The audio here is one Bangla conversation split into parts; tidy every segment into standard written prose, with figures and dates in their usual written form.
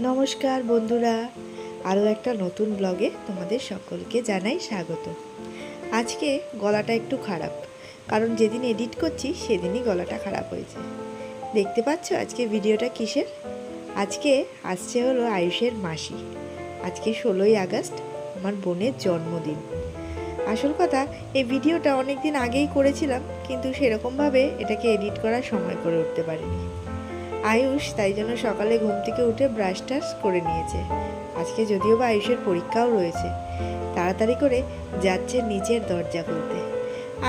নমস্কার বন্ধুরা, আরও একটা নতুন ব্লগে তোমাদের সকলকে জানাই স্বাগত। আজকে গলাটা একটু খারাপ, কারণ যেদিন এডিট করছি সেদিনই গলাটা খারাপ হয়েছে। দেখতে পাচ্ছ আজকে ভিডিওটা কিসের? আজকে আসছে হলো আয়ুষের মাসি। আজকে 16ই আগস্ট আমার বোনের জন্মদিন। আসল কথা, এই ভিডিওটা অনেক দিন আগেই করেছিলাম, কিন্তু সেরকমভাবে এটাকে এডিট করার সময় করে উঠতে পারিনি। আয়ুষ তাই জন্য সকালে ঘুম থেকে উঠে ব্রাশ টাশ করে নিয়েছে। আজকে যদিও বা আয়ুষের পরীক্ষাও রয়েছে, তাড়াতাড়ি করে যাচ্ছে নিচের দরজা খুলতে।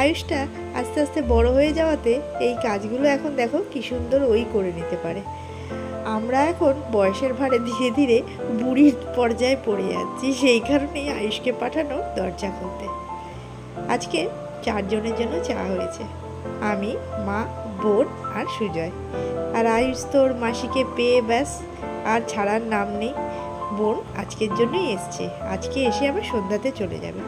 আয়ুষটা আস্তে আস্তে বড় হয়ে যাওয়াতে এই কাজগুলো এখন দেখো কি সুন্দর ওই করে নিতে পারে। আমরা এখন বয়সের ভারে ধীরে ধীরে বুড়ির পর্যায়ে পড়ে যাচ্ছি, সেই কারণেই আয়ুষকে পাঠানো দরজা খুলতে। আজকে 4 জনের জন্য চা হয়েছে, আমি, মা, বোন আর সুজয়। আর আয়ুষ তোর মাসিকে পেয়ে ব্যাস আর ছাড়ার নাম নেই। বোন আজকের জন্যই এসছে, আজকে এসে আবার সন্ধ্যাতে চলে যাবে।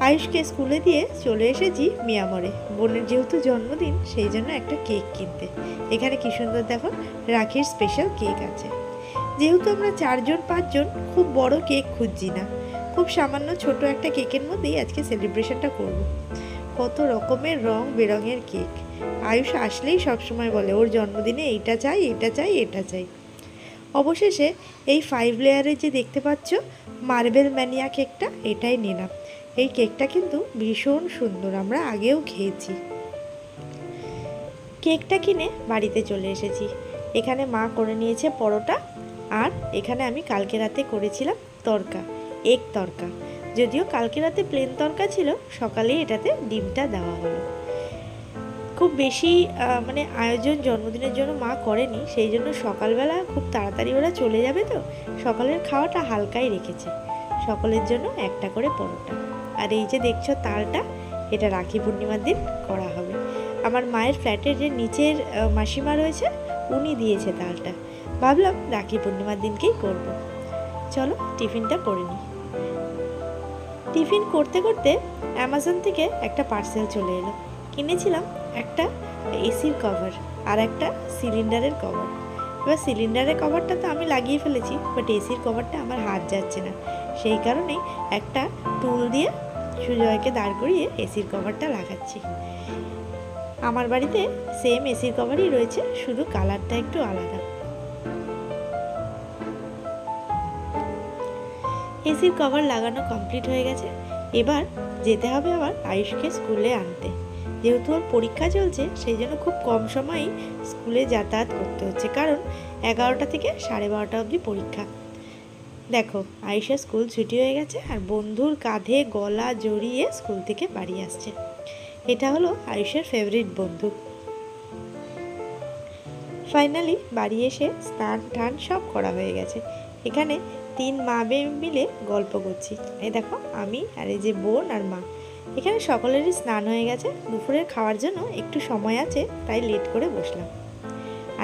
আয়ুষকে স্কুলে দিয়ে চলে এসেছি মিয়ামরে। বোনের যেহেতু জন্মদিন, সেই জন্য একটা কেক কিনতে। এখানে কি সুন্দর দেখো, রাখির স্পেশাল কেক আছে। যেহেতু আমরা 4 জন 5 জন, খুব বড় কেক খুঁজছি না, খুব সামান্য ছোট একটা কেকের মধ্যেই আজকে সেলিব্রেশনটা করব। কত রকমের রং বেরঙের কেক। আয়ুষ আসলেই সবসময় বলে ওর জন্মদিনে এইটা চাই, এটা চাই, এটা চাই। অবশেষে এই 5 লেয়ারের যে দেখতে পাচ্ছ মার্বেল ম্যানিয়া কেকটা, এটাই নিলাম। এই কেকটা কিন্তু ভীষণ সুন্দর, আমরা আগেও খেয়েছি। কেকটা কিনে বাড়িতে চলে এসেছি। এখানে মা করে নিয়েছে পরোটা, আর এখানে আমি কালকে রাতে করেছিলাম তরকা, এগ তরকা। যদিও কালকে রাতে প্লেন তরকা ছিল, সকালেই এটাতে ডিমটা দেওয়া হলো। খুব বেশি আয়োজন জন্মদিনের জন্য মা করেনি, সেই জন্য সকালবেলা খুব তাড়াতাড়ি ওরা চলে যাবে, তো সকালের খাওয়াটা হালকাই রেখেছে। সকলের জন্য একটা করে পরোটা। আর এই যে দেখছো তালটা, এটা রাখি পূর্ণিমার দিন করা হবে। আমার মায়ের ফ্ল্যাটের যে নিচের মাসিমা রয়েছে, উনি দিয়েছে তালটা। ভাবলাম রাখি পূর্ণিমার দিনকেই করব। চলো টিফিনটা করে নিই। টিফিন করতে করতে অ্যামাজন থেকে একটা পার্সেল চলে এলো। কিনেছিলাম একটা এসির কভার আর একটা সিলিন্ডারের কভার। এবার সিলিন্ডারের কভারটা তো আমি লাগিয়ে ফেলেছি, বাট এসির কভারটা আমার হাত যাচ্ছে না, সেই কারণেই একটা টুল দিয়ে সুজয়কে দাঁড় করিয়ে এসির কভারটা লাগাচ্ছি। আমার বাড়িতে সেম এসির কভারই রয়েছে, শুধু কালারটা একটু আলাদা। এসির কভার লাগানো কমপ্লিট হয়ে গেছে। এবার যেতে হবে আবার আয়ুষকে স্কুলে আনতে। যেহেতু ওর পরীক্ষা চলছে, সেই জন্য খুব কম সময়ই স্কুলে যাতায়াত করতে হচ্ছে, কারণ 11টা থেকে 12:30 অবধি পরীক্ষা। দেখো আয়ুষের স্কুল ছুটি হয়ে গেছে, আর বন্ধুর কাঁধে গলা জড়িয়ে স্কুল থেকে বাড়ি আসছে। এটা হলো আয়ুষের ফেভারিট বন্ধু। ফাইনালি বাড়ি এসে স্নান টান সব করা হয়ে গেছে। এখানে 3 মা মেয়ে মিলে গল্প করছি। এই দেখো আমি আর এই যে বোন আর মা। এখানে সকলেরই স্নান হয়ে গেছে, দুপুরের খাওয়ার জন্য একটু সময় আছে, তাই লেট করে বসলাম।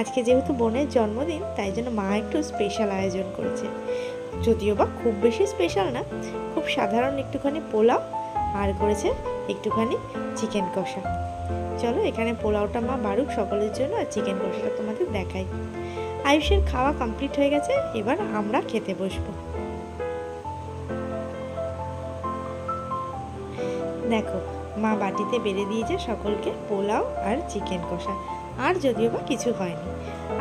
আজকে যেহেতু বোনের জন্মদিন, তাই জন্য মা একটু স্পেশাল আয়োজন করেছে। যদিও বা খুব বেশি স্পেশাল না, খুব সাধারণ একটুখানি পোলাও, আর করেছে একটুখানি চিকেন কষা। চলো এখানে পোলাওটা মা বাড়ুক সকলের জন্য, আর চিকেন কষাটা তোমাদের দেখাই। আয়ুষের খাওয়া কমপ্লিট হয়ে গেছে, এবার আমরা খেতে বসবো। দেখো মা বাটিতে বেড়ে দিয়েছে সকলকে পোলাও আর চিকেন কষা, আর যদিও বা কিছু হয়নি।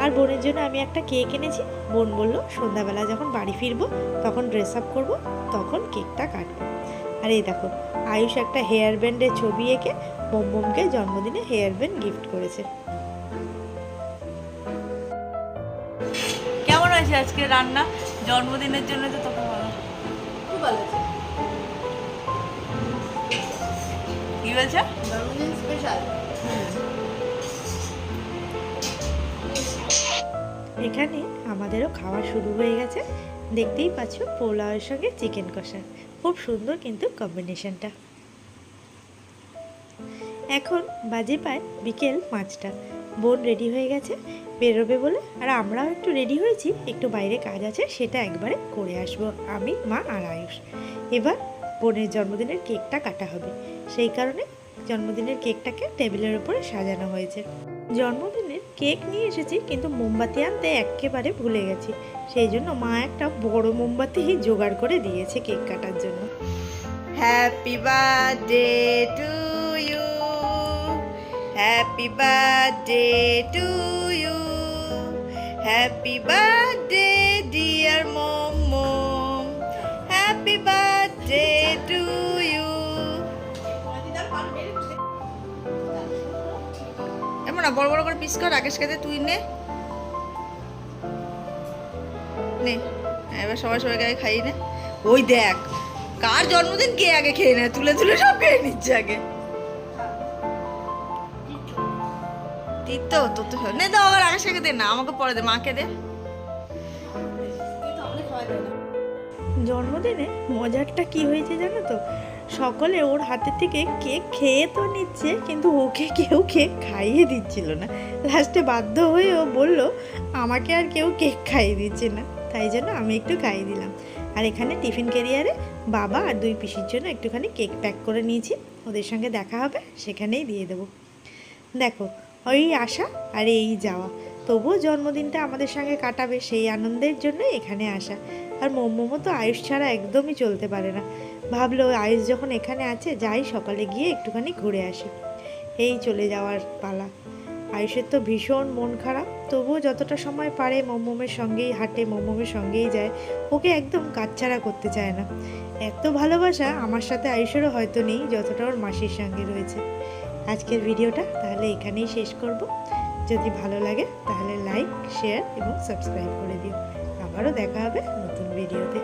আর বোনের জন্য আমি একটা কেক এনেছি। বোন বলল সন্ধ্যাবেলা যখন বাড়ি ফিরবো তখন ড্রেস আপ করবো, তখন কেকটা কাটবো। আর এই দেখো আয়ুষ একটা হেয়ার ব্যান্ডের ছবি এঁকে মোমকে জন্মদিনে হেয়ার ব্যান্ড গিফট করেছে। কেমন আছে আজকে রান্না জন্মদিনের জন্য? তো তোকে বলো। খুব ভালো আছে। কি বলছো? জন্মদিন স্পেশাল। এখানে আমাদেরও খাওয়া শুরু হয়ে গেছে। দেখতেই পাচ্ছ পোলাওয়ের সঙ্গে চিকেন কষা, খুব সুন্দর কিন্তু কম্বিনেশনটা। এখন বাজে প্রায় বিকেল 5টা। বোন রেডি হয়ে গেছে বেরোবে বলে, আর আমরাও একটু রেডি হয়েছি, একটু বাইরে কাজ আছে, সেটা একবারে করে আসবো আমি, মা আর আয়ুষ। এবার বোনের জন্মদিনের কেকটা কাটা হবে, সেই কারণে জন্মদিনের কেকটাকে টেবিলের উপরে সাজানো হয়েছে। জন্মদিনের কেক নিয়ে এসেছি, কিন্তু মোমবাতি আনতে একেবারে ভুলে গেছি। সেই জন্য মা একটা বড় মোমবাতি জোগাড় করে দিয়েছে কেক কাটার জন্য। Happy birthday to you, happy birthday to you, happy birthday dear mom, happy birthday to you. এমন না, বড় বড় করে পিস কর, রাকেশ খেতে তুই নে নে। এবার সবাই সবাইকে আগে খাইয়ে নে। ওই দেখ কার জন্মদিন কে আগে খেয়ে নেয়, তুলে তুলে সব খেয়ে নিচ্ছে আগে। তো তো তো নে, দাও আবার রাকেশকে দে না, আমাকে পরে দে, মাকে দে। জন্মদিনে মজারটা কি হয়েছে জানো তো, সকলে ওর হাতের থেকে কেক খেয়ে তো নিচ্ছে, কিন্তু ওকে কেউ কেক খাইয়ে দিচ্ছিল না। লাস্টে বাধ্য হয়ে ও বলল আমাকে আর কেউ কেক খাইয়ে দিচ্ছে না, তাই জন্য আমি একটু খাইয়ে দিলাম। আর এখানে টিফিন ক্যারিয়ারে বাবা আর 2 পিসির জন্য একটুখানি কেক প্যাক করে নিয়েছি, ওদের সঙ্গে দেখা হবে সেখানেই দিয়ে দেবো। দেখো ওই আসা আর এই যাওয়া, তবুও জন্মদিনটা আমাদের সঙ্গে কাটাবে সেই আনন্দের জন্য এখানে আসা। আর মোমো তো আয়ুষ ছাড়া একদমই চলতে পারে না। ভাবলো আয়ুষ যখন এখানে আছে যাই সকালে গিয়ে একটুখানি ঘুরে আসি। এই চলে যাওয়ার পালা। আয়ুষের তো ভীষণ মন খারাপ, তবুও যতটা সময় পারে মোমের সঙ্গেই হাঁটে, মোমের সঙ্গেই যায়, ওকে একদম কাটছাড়া করতে চায় না। এত ভালোবাসা আমার সাথে আয়ুষেরও হয়তো নেই যতটা ওর মাসির সঙ্গে রয়েছে। আজকের ভিডিওটা তাহলে এখানেই শেষ করব। যদি ভালো লাগে তাহলে লাইক, শেয়ার এবং সাবস্ক্রাইব করে দিও। আবারও দেখা হবে নতুন ভিডিওতে।